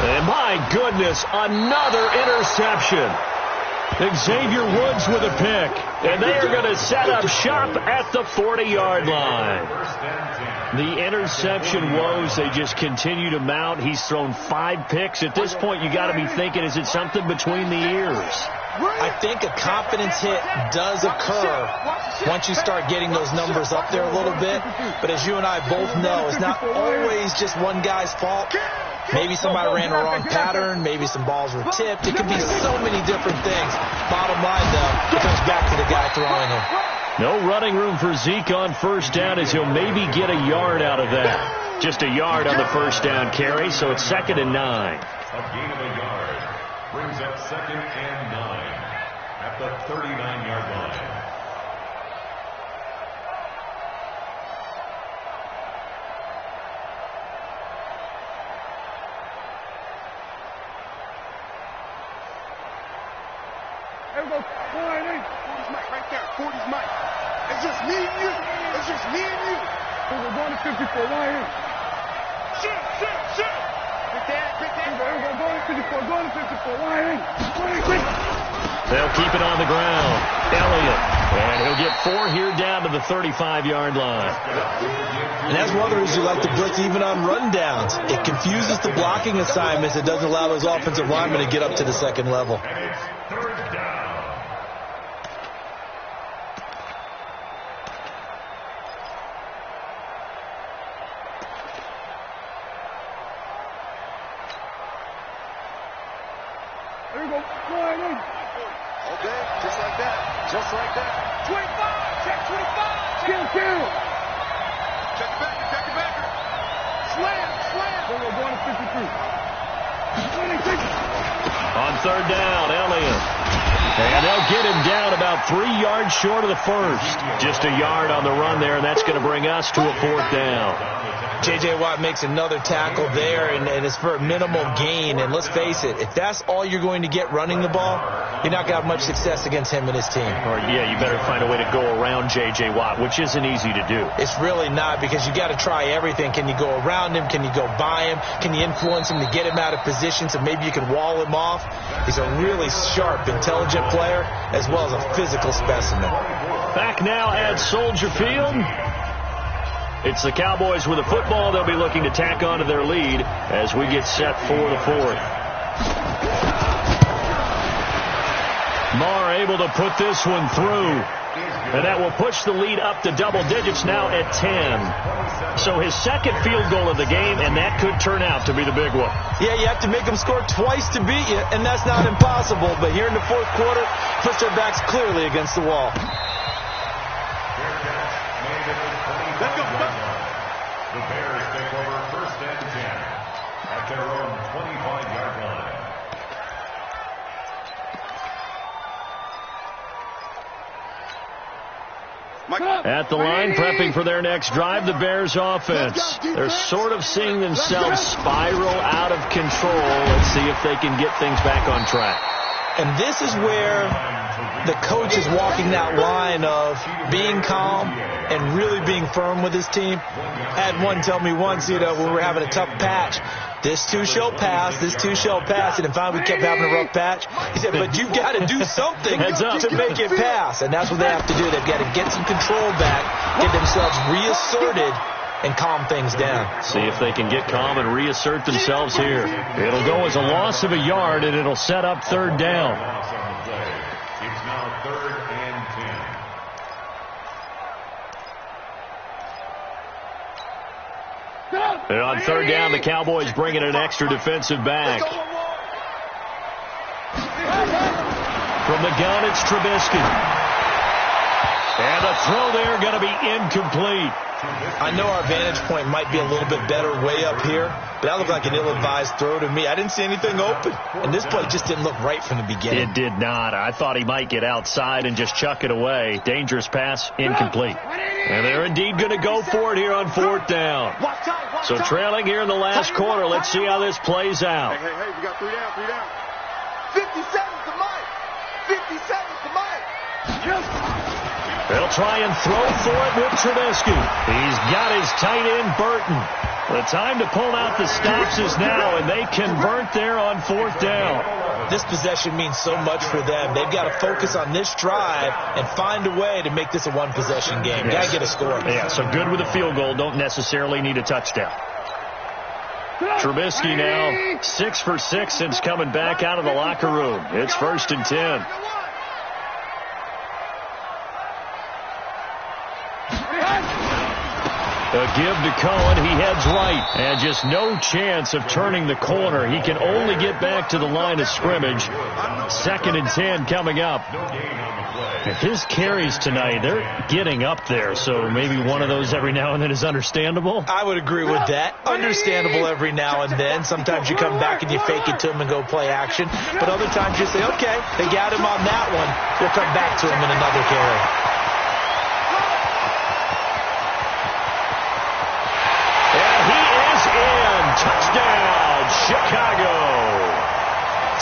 And my goodness, another interception. Xavier Woods with a pick. And they are going to set up shop at the 40-yard line. The interception woes, they just continue to mount. He's thrown 5 picks. At this point, you got to be thinking, is it something between the ears? I think a confidence hit does occur once you start getting those numbers up there a little bit. But as you and I both know, it's not always just one guy's fault. Maybe somebody ran a wrong pattern. Maybe some balls were tipped. It could be so many different things. Bottom line, though, it comes back to the guy throwing them. No running room for Zeke on 1st down as he'll maybe get a yard out of that. Just a yard on the 1st down carry, so it's 2nd and 9. A gain of a yard brings up 2nd and 9 at the 39-yard line. There we go. 40's Mike right there. 40's Mike. It's just me and you. It's just me and you. We're going to 54. Line in. Shoot. Quick that. There we go. Going to 54. Line in. Quick. They'll keep it on the ground. Elliott. And he'll get 4 here down to the 35-yard line. And that's one of the reasons you like to blitz even on rundowns. It confuses the blocking assignments. It doesn't allow those offensive linemen to get up to the 2nd level. And it's 3rd down. There we go. Line in. Okay, just like that. 25. Check 25. Kill. Check it back. Slam. We're going to 53. On third down, Elliott. And they'll get him down about 3 yards short of the first. Just a yard on the run there, and that's going to bring us to a fourth down. J.J. Watt makes another tackle there, and it's for a minimal gain. And let's face it, if that's all you're going to get running the ball, you're not going to have much success against him and his team. Or, yeah, you better find a way to go around J.J. Watt, which isn't easy to do. It's really not, because you got to try everything. Can you go around him? Can you go by him? Can you influence him to get him out of position so maybe you can wall him off? He's a really sharp, intelligent player, as well as a physical specimen. Back now at Soldier Field. It's the Cowboys with the football. They'll be looking to tack on to their lead as we get set for the fourth. Marr able to put this one through. And that will push the lead up to double digits now at 10. So his second field goal of the game, and that could turn out to be the big one. Yeah, you have to make them score twice to beat you, and that's not impossible. But here in the fourth quarter, puts their backs clearly against the wall. Let's go. The Bears take over first and 10 at their own 25-yard line. At the line, prepping for their next drive, the Bears offense. They're sort of seeing themselves spiral out of control. Let's see if they can get things back on track. And this is where the coach is walking that line of being calm and really being firm with his team. I had one tell me once, when we were having a tough patch, this too shall pass, this too shall pass. And finally we kept having a rough patch. He said, but you've got to do something to make it pass. And that's what they have to do. They've got to get some control back, get themselves reasserted, and calm things down. See if they can get calm and reassert themselves here. It'll go as a loss of a yard, and it'll set up third down. It's now third and 10. And on third down, the Cowboys bring in an extra defensive back. From the gun, it's Trubisky. And the throw there going to be incomplete. I know our vantage point might be a little bit better way up here, but that looked like an ill-advised throw to me. I didn't see anything open, and this play just didn't look right from the beginning. It did not. I thought he might get outside and just chuck it away. Dangerous pass, incomplete. And they're indeed going to go for it here on fourth down. So trailing here in the last quarter, let's see how this plays out. Hey, we got 3 down. 50 seconds to Mike. 50 seconds to Mike. They'll try and throw for it with Trubisky. He's got his tight end, Burton. The time to pull out the stops is now, and they convert there on fourth down. This possession means so much for them. They've got to focus on this drive and find a way to make this a one-possession game. Got to get a score. Yeah, so good with a field goal. Don't necessarily need a touchdown. Trubisky now 6 for 6 since coming back out of the locker room. It's first and 10. A give to Cohen. He heads right. And just no chance of turning the corner. He can only get back to the line of scrimmage. Second and 10 coming up. His carries tonight, they're getting up there. So maybe one of those every now and then is understandable. I would agree with that. Understandable every now and then. Sometimes you come back and you fake it to him and go play action. But other times you say, okay, they got him on that one. We'll come back to him in another carry. Touchdown, Chicago.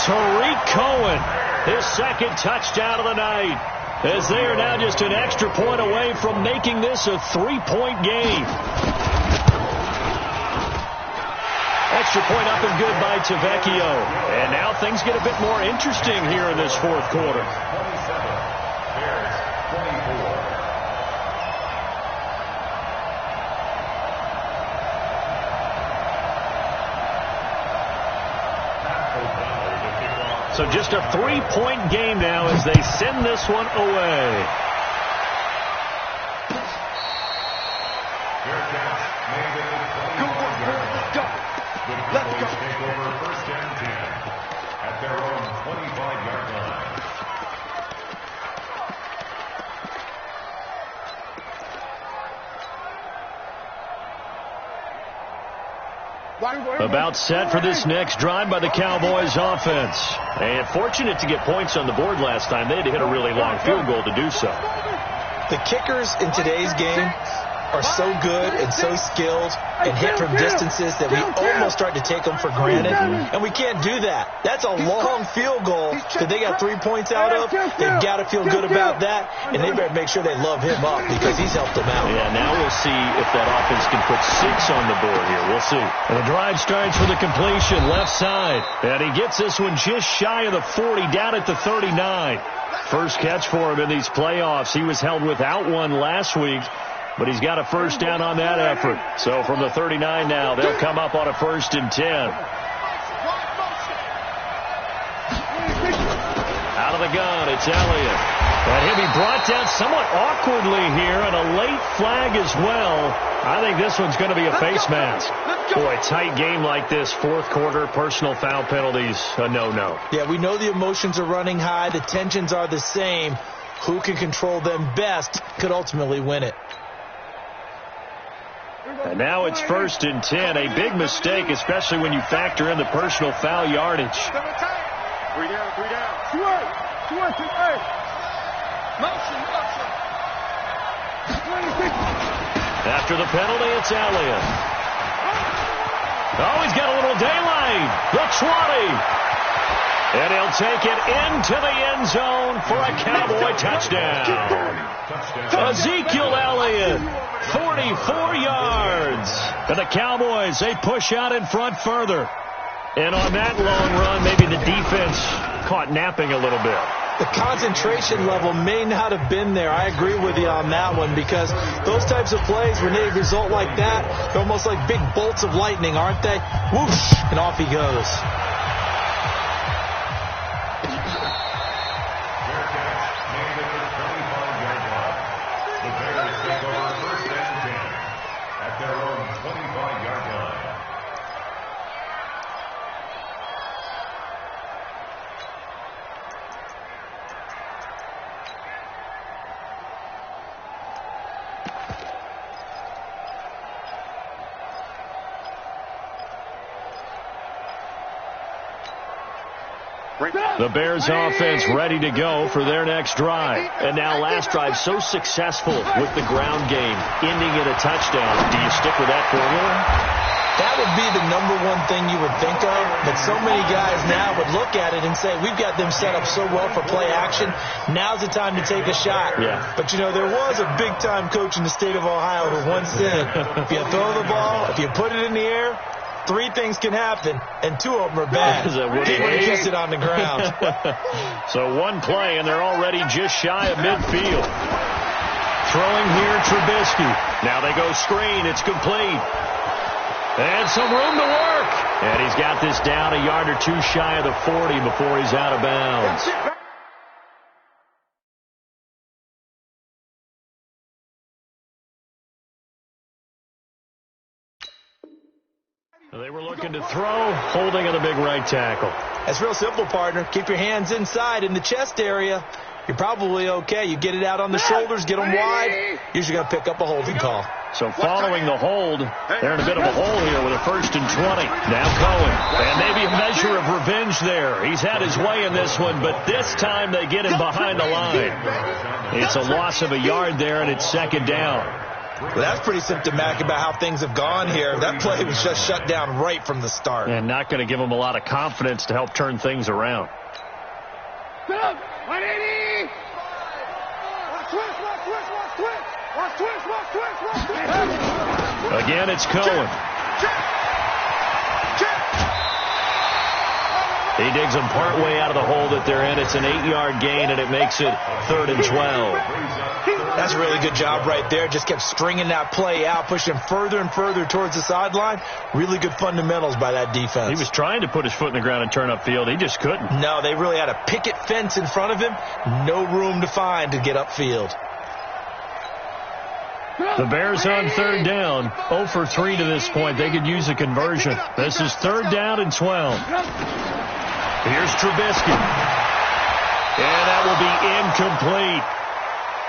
Tariq Cohen, his second touchdown of the night, as they are now just an extra point away from making this a 3-point game. Extra point up and good by Tavecchio. And now things get a bit more interesting here in this fourth quarter. 27, Bears 24. So just a 3-point game now as they send this one away. Let's go. Take over first and 10 at their own 25-yard line. About set for this next drive by the Cowboys offense. And fortunate to get points on the board last time. They had to hit a really long field goal to do so. The kickers in today's game are so good and so skilled and hit from distances that we almost start to take them for granted. And we can't do that. That's a long field goal that they got 3 points out of. They've got to feel good about that, and they better make sure they love him up because he's helped them out. Yeah, now we'll see if that offense can put 6 on the board here. We'll see. And the drive starts for the completion, left side. And he gets this one just shy of the 40, down at the 39. First catch for him in these playoffs. He was held without one last week, but he's got a first down on that effort. So from the 39 now, they'll come up on a 1st and 10. Out of the gun, it's Elliott. And he'll be brought down somewhat awkwardly here, and a late flag as well. I think this one's going to be a face mask. Boy, tight game like this, fourth quarter, personal foul penalties, a no-no. Yeah, we know the emotions are running high. The tensions are the same. Who can control them best could ultimately win it. And now it's 1st and 10. A big mistake, especially when you factor in the personal foul yardage. 3 down, 3 down. Motion. After the penalty, it's Elliott. Oh, he's got a little daylight. The 20. And he'll take it into the end zone for a Cowboy touchdown. Ezekiel Elliott, 44 yards. And the Cowboys, they push out in front further. And on that long run, maybe the defense caught napping a little bit. The concentration level may not have been there. I agree with you on that one because those types of plays, when they result like that, they're almost like big bolts of lightning, aren't they? Whoosh, and off he goes. The Bears offense ready to go for their next drive. And now last drive so successful with the ground game, ending in a touchdown. Do you stick with that formula? That would be the number one thing you would think of, but so many guys now would look at it and say, we've got them set up so well for play action, now's the time to take a shot. Yeah. But, you know, there was a big-time coach in the state of Ohio who once said, if you throw the ball, if you put it in the air, 3 things can happen, and 2 of them are bad. People kiss it on the ground. So one play, and they're already just shy of midfield. Throwing here, Trubisky. Now they go screen. It's complete. And some room to work. And he's got this down a yard or 2 shy of the 40 before he's out of bounds. They were looking to throw, holding on the big right tackle. That's real simple, partner. Keep your hands inside in the chest area. You're probably okay. You get it out on the shoulders, get them wide. Usually going to pick up a holding call. So following the hold, they're in a bit of a hole here with a 1st and 20. Now Cohen. And maybe a measure of revenge there. He's had his way in this one, but this time they get him behind the line. It's a loss of a yard there, and it's 2nd down. Well, that's pretty symptomatic about how things have gone here. That play was just shut down right from the start. And not going to give them a lot of confidence to help turn things around. 180! Again, it's Cohen. He digs them partway out of the hole that they're in. It's an 8-yard gain, and it makes it 3rd and 12. That's a really good job right there. Just kept stringing that play out, pushing further and further towards the sideline. Really good fundamentals by that defense. He was trying to put his foot in the ground and turn upfield. He just couldn't. No, they really had a picket fence in front of him. No room to find to get upfield. The Bears on 3rd down. 0 for 3 to this point. They could use a conversion. This is 3rd down and 12. Here's Trubisky. And that will be incomplete.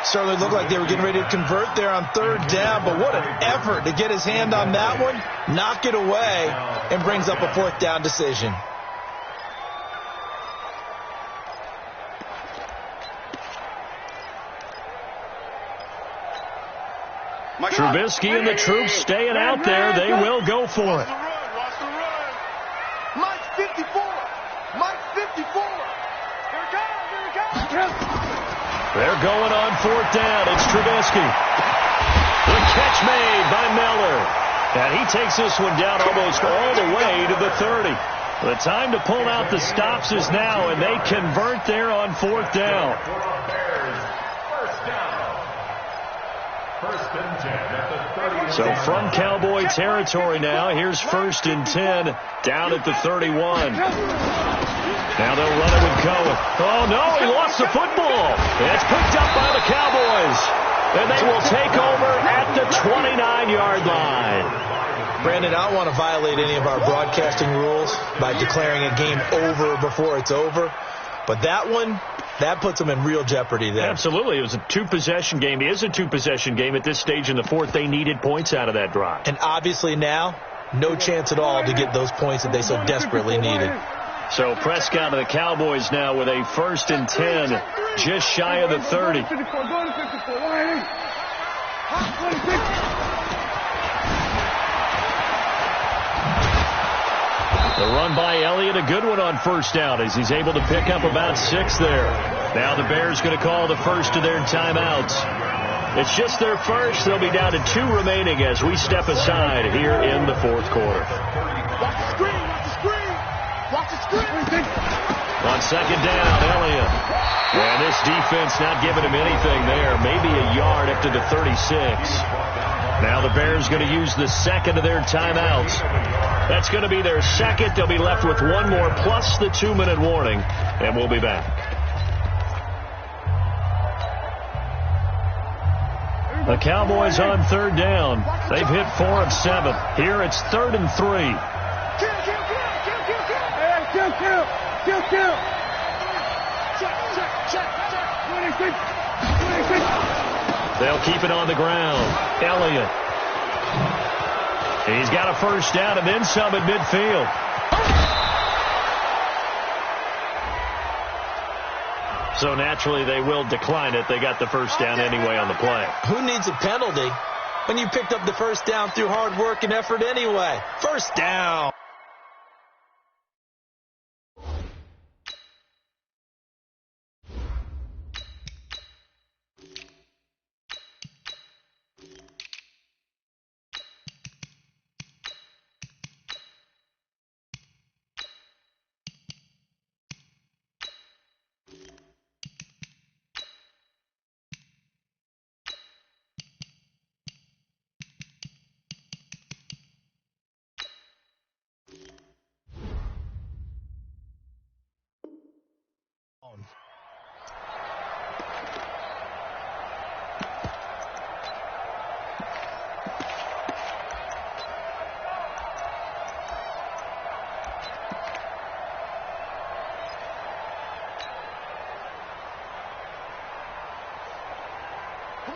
Certainly looked like they were getting ready to convert there on third down, but what an effort to get his hand on that one, knock it away, and brings up a fourth down decision. Trubisky and the troops staying out there. They will go for it. Watch the run. Mike's 54. Mike's 54. Here it comes. They're going on fourth down. It's Trubisky. The catch made by Miller. And he takes this one down almost all the way to the 30. The time to pull out the stops is now, and they convert there on fourth down. So from Cowboy territory now, here's 1st and 10 down at the 31. Now they'll run it with Cohen. Oh, no, he lost the football. It's picked up by the Cowboys. And they will take over at the 29-yard line. Brandon, I don't want to violate any of our broadcasting rules by declaring a game over before it's over. But that one, that puts them in real jeopardy there. Absolutely. It was a two-possession game. It is a two-possession game at this stage in the fourth. They needed points out of that drive. And obviously now, no chance at all to get those points that they so desperately needed. So Prescott and the Cowboys now with a 1st and 10, just shy of the 30. The run by Elliott, a good one on first down as he's able to pick up about 6 there. Now the Bears going to call the first of their timeouts. It's just their first. They'll be down to 2 remaining as we step aside here in the fourth quarter. Watch the screen. Watch the screen. Watch the screen. On second down, Elliott. And this defense not giving him anything there. Maybe a yard up to the 36. Now the Bears going to use the second of their timeouts. That's going to be their second. They'll be left with 1 more plus the 2-minute warning. And we'll be back. The Cowboys on third down. They've hit 4 of 7. Here it's 3rd and 3. Kill. They'll keep it on the ground. Elliott. He's got a first down and then some at midfield. So naturally they will decline it. They got the first down anyway on the play. Who needs a penalty when you picked up the first down through hard work and effort anyway? First down.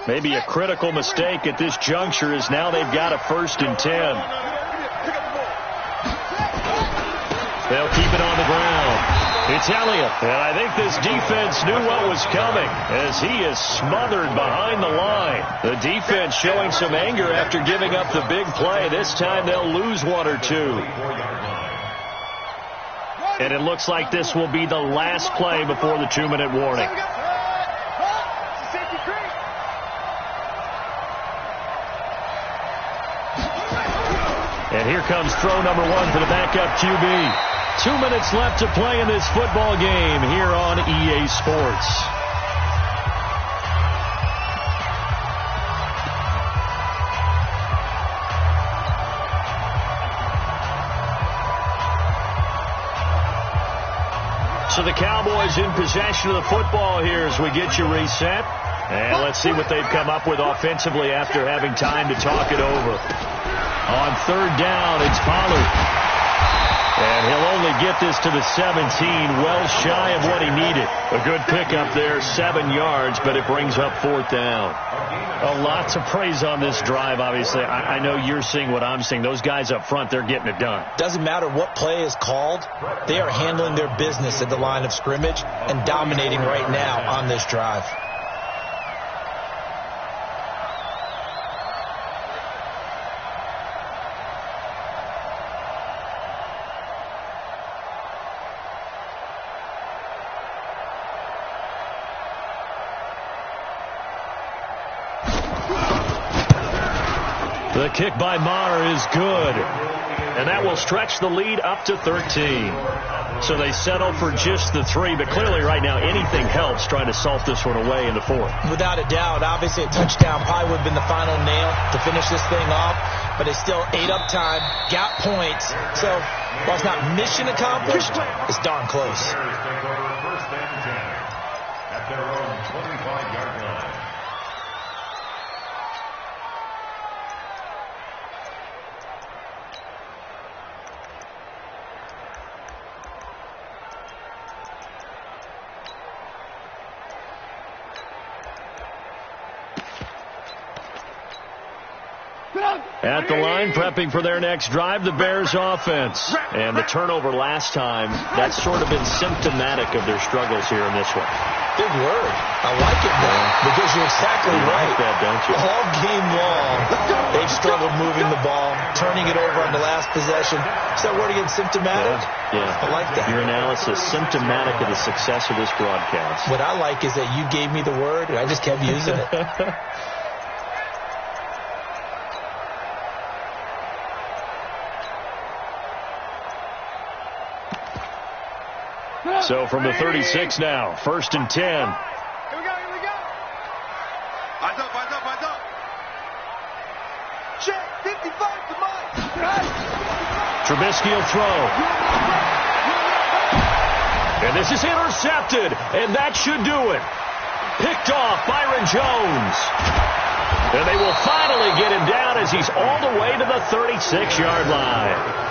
Maybe a critical mistake at this juncture is now they've got a 1st and 10. They'll keep it on the ground. It's Elliott. And I think this defense knew what was coming as he is smothered behind the line. The defense showing some anger after giving up the big play. This time they'll lose 1 or 2. And it looks like this will be the last play before the 2-minute warning. And here comes throw number 1 for the backup QB. 2 minutes left to play in this football game here on EA Sports. So the Cowboys in possession of the football here as we get you reset. And let's see what they've come up with offensively after having time to talk it over. On third down, it's Pollard. And he'll only get this to the 17, well shy of what he needed. A good pickup there, 7 yards, but it brings up 4th down. Lots of praise on this drive, obviously. I know you're seeing what I'm seeing. Those guys up front, they're getting it done. Doesn't matter what play is called. They are handling their business at the line of scrimmage and dominating right now on this drive. The kick by Maher is good. And that will stretch the lead up to 13. So they settle for just the 3, but clearly right now anything helps trying to salt this one away in the 4th. Without a doubt, obviously a touchdown probably would have been the final nail to finish this thing off, but it's still ate up time, got points. So while it's not mission accomplished, it's darn close. First and 10 at their own 25-yard line. At the line, prepping for their next drive, the Bears offense. And the turnover last time, that's sort of been symptomatic of their struggles here in this one. Big word. I like it, man, because you're exactly right. Like that, don't you? All game long, they've struggled moving the ball, turning it over on the last possession. Is that word again, symptomatic? Yeah. I like that. Your analysis, symptomatic of the success of this broadcast. What I like is that you gave me the word, and I just kept using it. So from the 36 now, 1st and 10. Here we go, here we go. Eyes up, eyes up, eyes up. Check, 55 to Mike. Trubisky will throw. And this is intercepted, and that should do it. Picked off Byron Jones. And they will finally get him down as he's all the way to the 36-yard line.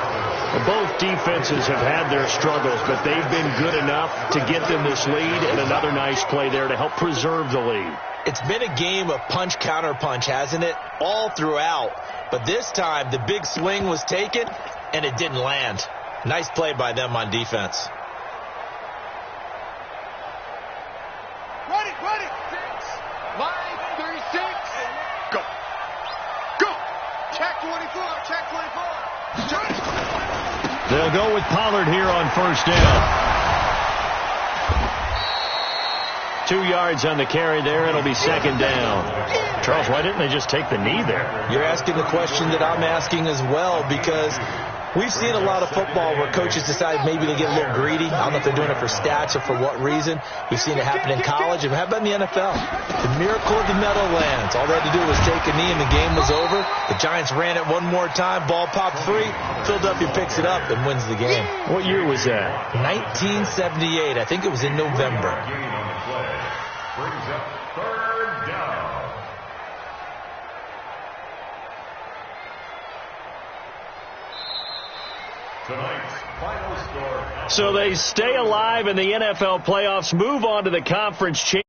Both defenses have had their struggles, but they've been good enough to get them this lead, and another nice play there to help preserve the lead. It's been a game of punch-counter-punch, hasn't it? All throughout. But this time, the big swing was taken, and it didn't land. Nice play by them on defense. Ready, ready. Line 36. Go. Go. Check 24, check 24. They'll go with Pollard here on 1st down. 2 yards on the carry there. It'll be 2nd down. Charles, why didn't they just take the knee there? You're asking the question that I'm asking as well, because we've seen a lot of football where coaches decide maybe they get a little greedy. I don't know if they're doing it for stats or for what reason. We've seen it happen in college, and how about in the NFL? The miracle of the Meadowlands. All they had to do was take a knee, and the game was over. The Giants ran it one more time. Ball popped free. Philadelphia picks it up and wins the game. What year was that? 1978. I think it was in November. Gain on the play brings up 3rd down. Tonight's final score. So they stay alive in the NFL playoffs, move on to the conference championship.